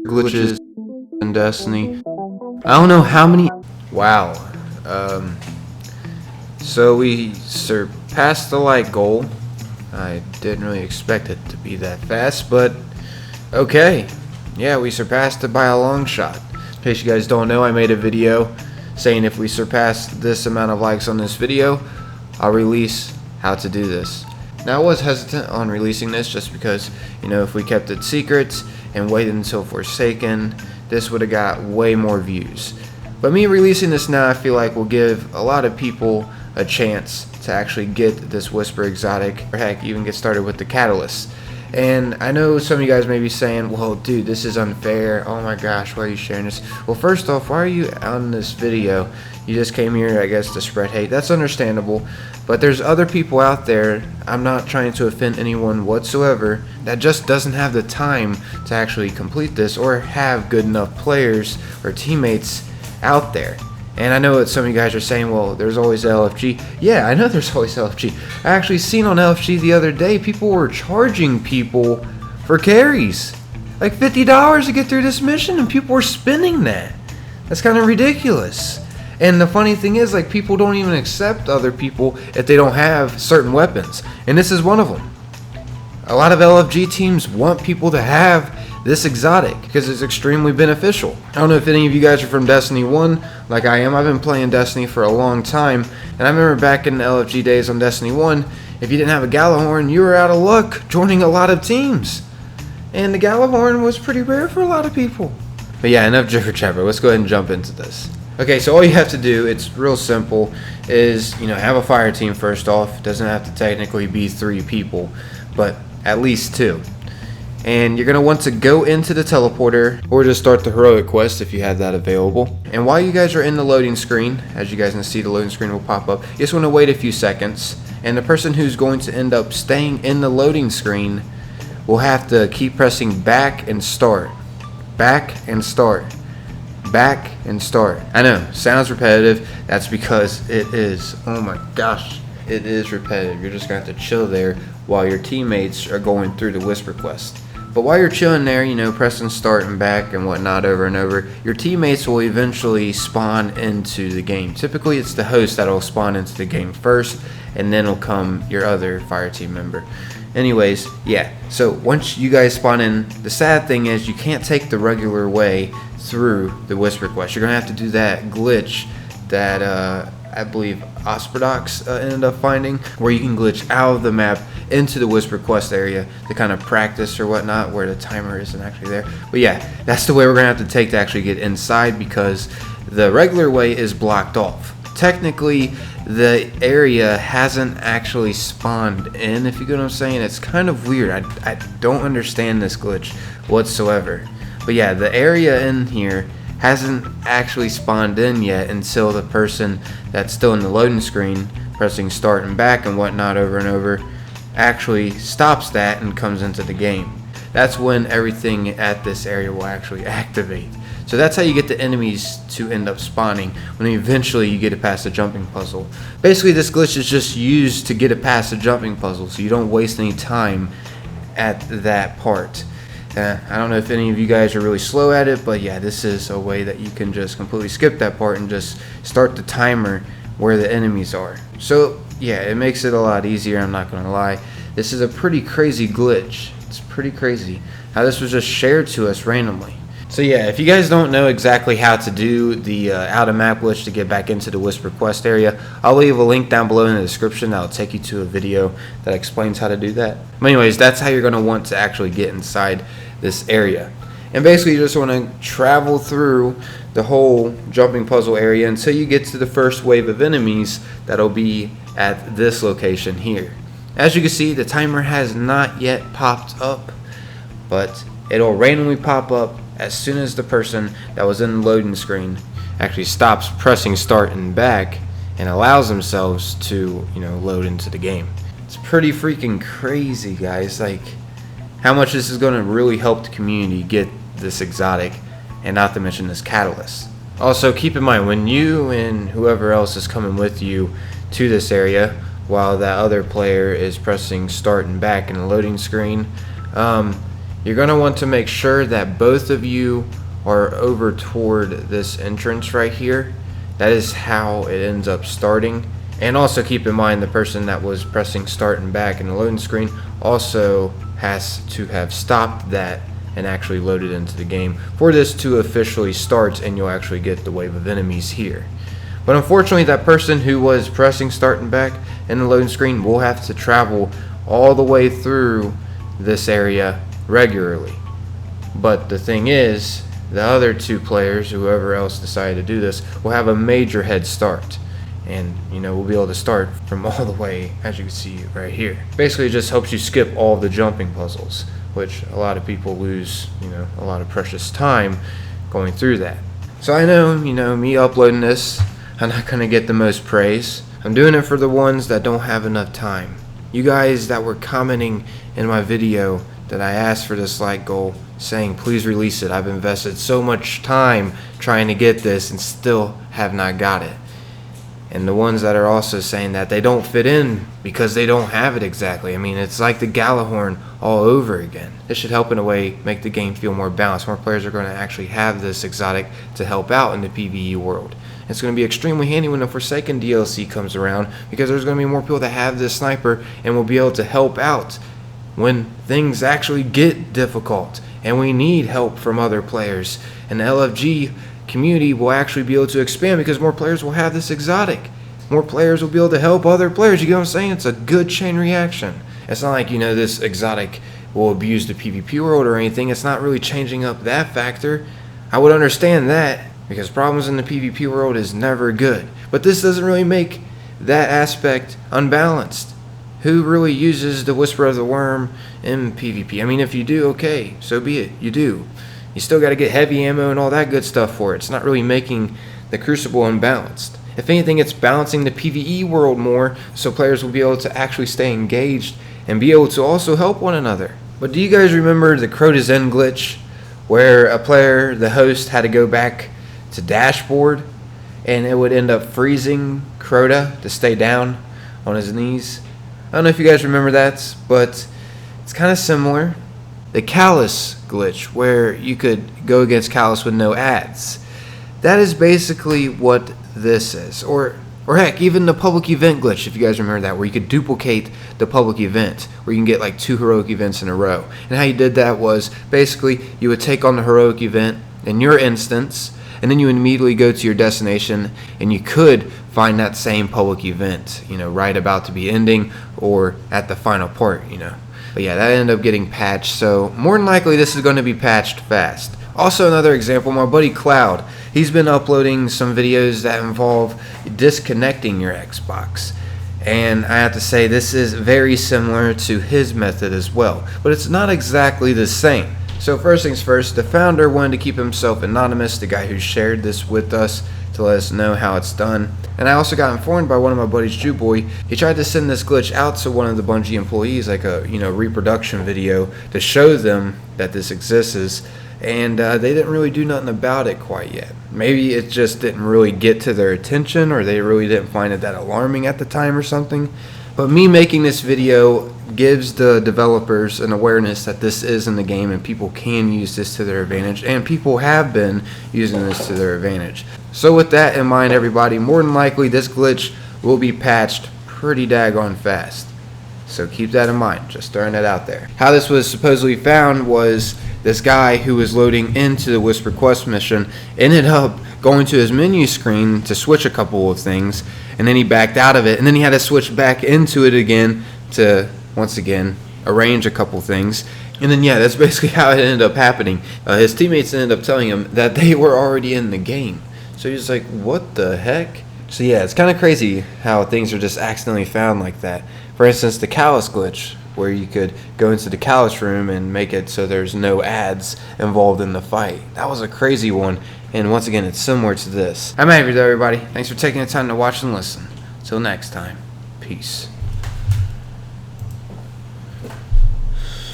glitches in Destiny. I don't know how many. Wow. So we surpassed the light goal. I didn't really expect it to be that fast, but okay. Yeah, we surpassed it by a long shot. In case you guys don't know, I made a video saying if we surpass this amount of likes on this video, I'll release how to do this. Now I was hesitant on releasing this just because, if we kept it secret and waited until Forsaken, this would have got way more views. But me releasing this now, I feel like will give a lot of people a chance to actually get this Whisper exotic, or heck, even get started with the Catalyst. And I know some of you guys may be saying, well, dude, this is unfair. Oh my gosh, why are you sharing this? Well, first off, why are you on this video? You just came here, I guess, to spread hate. That's understandable. But there's other people out there, I'm not trying to offend anyone whatsoever, that just doesn't have the time to actually complete this or have good enough players or teammates out there. And I know that some of you guys are saying, well, there's always LFG. Yeah, I know there's always LFG. I actually seen on LFG the other day, people were charging people for carries. Like $50 to get through this mission, and people were spending that. That's kind of ridiculous. And the funny thing is, like, people don't even accept other people if they don't have certain weapons. And this is one of them. A lot of LFG teams want people to have this exotic because it's extremely beneficial. I don't know if any of you guys are from Destiny 1 like I am. I've been playing Destiny for a long time, and I remember back in the LFG days on Destiny 1, if you didn't have a Gjallarhorn, you were out of luck joining a lot of teams. And the Gjallarhorn was pretty rare for a lot of people. But yeah, enough jibber jabber. Let's go ahead and jump into this. Okay, so all you have to do, it's real simple, is, have a fire team first off. It doesn't have to technically be 3 people, but at least 2. And you're going to want to go into the teleporter or just start the heroic quest if you have that available. And while you guys are in the loading screen, as you guys can see, the loading screen will pop up. You just want to wait a few seconds, and the person who's going to end up staying in the loading screen will have to keep pressing back and start. Back and start. Back and start. I know, sounds repetitive. That's because it is. Oh my gosh, it is repetitive. You're just going to have to chill there while your teammates are going through the Whisper quest. But while you're chilling there, pressing start and back and whatnot over and over, your teammates will eventually spawn into the game. Typically, it's the host that'll spawn into the game first, and then will come your other fire team member. Anyways, yeah, so once you guys spawn in, the sad thing is you can't take the regular way through the Whisper quest. You're going to have to do that glitch that I believe Osprodox ended up finding, where you can glitch out of the map into the Whisper quest area to kind of practice or whatnot, where the timer isn't actually there. But yeah, that's the way we're going to have to take to actually get inside, because the regular way is blocked off. Technically, the area hasn't actually spawned in, if you get what I'm saying. It's kind of weird. I don't understand this glitch whatsoever. But yeah, the area in here hasn't actually spawned in yet until the person that's still in the loading screen pressing start and back and whatnot over and over actually stops that and comes into the game. That's when everything at this area will actually activate. So that's how you get the enemies to end up spawning when eventually you get it past the jumping puzzle. Basically, this glitch is just used to get it past the jumping puzzle, so you don't waste any time at that part. I don't know if any of you guys are really slow at it, but yeah, this is a way that you can just completely skip that part and just start the timer where the enemies are. So yeah, it makes it a lot easier, I'm not gonna lie. This is a pretty crazy glitch. It's pretty crazy how this was just shared to us randomly. So yeah, if you guys don't know exactly how to do the out of map glitch to get back into the Whisper quest area, I'll leave a link down below in the description that'll take you to a video that explains how to do that. But anyways, that's how you're going to want to actually get inside this area. And basically you just want to travel through the whole jumping puzzle area until you get to the first wave of enemies that'll be at this location here. As you can see, the timer has not yet popped up, but it'll randomly pop up as soon as the person that was in the loading screen actually stops pressing start and back and allows themselves to, load into the game. It's pretty freaking crazy, guys. Like, how much this is going to really help the community get this exotic, and not to mention this catalyst. Also, keep in mind, when you and whoever else is coming with you to this area while that other player is pressing start and back in the loading screen, you're going to want to make sure that both of you are over toward this entrance right here. That is how it ends up starting. And also keep in mind the person that was pressing start and back in the loading screen also has to have stopped that and actually loaded into the game for this to officially start, and you'll actually get the wave of enemies here. But unfortunately, that person who was pressing start and back in the loading screen will have to travel all the way through this area regularly. But the thing is, the other two players, whoever else decided to do this, will have a major head start. And, we'll be able to start from all the way, as you can see right here. Basically, it just helps you skip all the jumping puzzles, which a lot of people lose, a lot of precious time going through that. So I know, me uploading this, I'm not going to get the most praise. I'm doing it for the ones that don't have enough time. You guys that were commenting in my video that I asked for this like goal, saying please release it. I've invested so much time trying to get this and still have not got it. And the ones that are also saying that they don't fit in because they don't have it exactly. I mean, it's like the Gjallarhorn all over again. This should help in a way make the game feel more balanced. More players are going to actually have this exotic to help out in the PvE world. It's going to be extremely handy when the Forsaken DLC comes around, because there's going to be more people that have this sniper and will be able to help out when things actually get difficult and we need help from other players. And the LFG community will actually be able to expand because more players will have this exotic. More players will be able to help other players. You get what I'm saying? It's a good chain reaction. It's not like, this exotic will abuse the PvP world or anything. It's not really changing up that factor. I would understand that, because problems in the PvP world is never good. But this doesn't really make that aspect unbalanced. Who really uses the Whisper of the Worm in PvP? I mean, if you do, okay, so be it. You do. You still got to get heavy ammo and all that good stuff for it. It's not really making the Crucible unbalanced. If anything, it's balancing the PvE world more, so players will be able to actually stay engaged and be able to also help one another. But do you guys remember the Crota's End glitch, where a player, the host, had to go back to dashboard and it would end up freezing Crota to stay down on his knees? I don't know if you guys remember that, but it's kind of similar. The Calus glitch, where you could go against Calus with no ads. That is basically what this is. Or heck, even the public event glitch, if you guys remember that, where you could duplicate the public event, where you can get like 2 heroic events in a row. And how you did that was, basically, you would take on the heroic event in your instance, and then you immediately go to your destination, and you could find that same public event, right about to be ending, or at the final part, But yeah, that ended up getting patched, so more than likely this is going to be patched fast. Also, another example, my buddy Cloud, he's been uploading some videos that involve disconnecting your Xbox. And I have to say, this is very similar to his method as well, but it's not exactly the same. So first things first, the founder wanted to keep himself anonymous, the guy who shared this with us, to let us know how it's done. And I also got informed by one of my buddies, Jewboy. He tried to send this glitch out to one of the Bungie employees, like a reproduction video, to show them that this exists, and they didn't really do nothing about it quite yet. Maybe it just didn't really get to their attention, or they really didn't find it that alarming at the time or something. But me making this video gives the developers an awareness that this is in the game and people can use this to their advantage, and people have been using this to their advantage. So with that in mind, everybody, more than likely this glitch will be patched pretty daggone fast. So keep that in mind, just throwing that out there. How this was supposedly found was this guy who was loading into the Whisper Quest mission ended up going to his menu screen to switch a couple of things, and then he backed out of it, and then he had to switch back into it again to, once again, arrange a couple things. And then, yeah, that's basically how it ended up happening. His teammates ended up telling him that they were already in the game. So he's like, what the heck? So yeah, it's kind of crazy how things are just accidentally found like that. For instance, the Calus glitch, where you could go into the Calus room and make it so there's no ads involved in the fight. That was a crazy one, and once again, it's similar to this. I'm out of here, everybody. Thanks for taking the time to watch and listen. Till next time, peace.